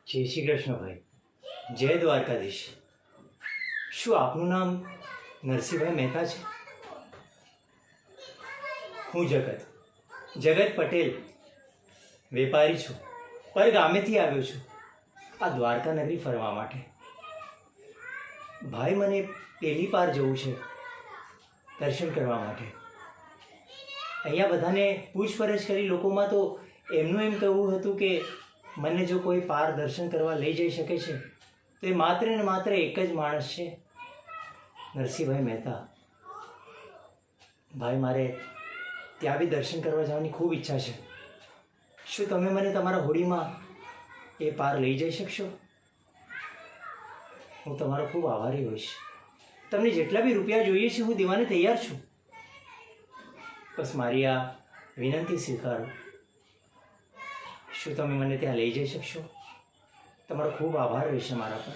જય શ્રી કૃષ્ણ ભાઈ. જય દ્વારકાધીશ. શું આપનું નામ નરસિંહભાઈ મહેતા છે? હું જગત પટેલ વેપારી છું, પર ગામેથી આવ્યો છું આ દ્વારકા નગરી ફરવા માટે. ભાઈ, મને પહેલી પાર જવું છે દર્શન કરવા માટે. અહીંયા બધાને પૂછપરછ કરી લોકોમાં તો એમનું એમ કહેવું હતું કે મને જો કોઈ પાર દર્શન કરવા લઈ જઈ શકે છે તો એ માત્ર ને માત્ર એક જ માણસ છે, નરસિંહભાઈ મહેતા. ભાઈ, મારે ત્યાં બી દર્શન કરવા જવાની ખૂબ ઈચ્છા છે. શું તમે મને તમારા હોડીમાં એ પાર લઈ જઈ શકશો? હું તમારો ખૂબ આભારી હોઈશ. તમને જેટલા બી રૂપિયા જોઈએ છે હું દેવાને તૈયાર છું. બસ મારી આ વિનંતી સ્વીકારો. શું તમે મને ત્યાં લઈ જઈ શકશો? તમારો ખૂબ આભાર રહેશે મારા પર.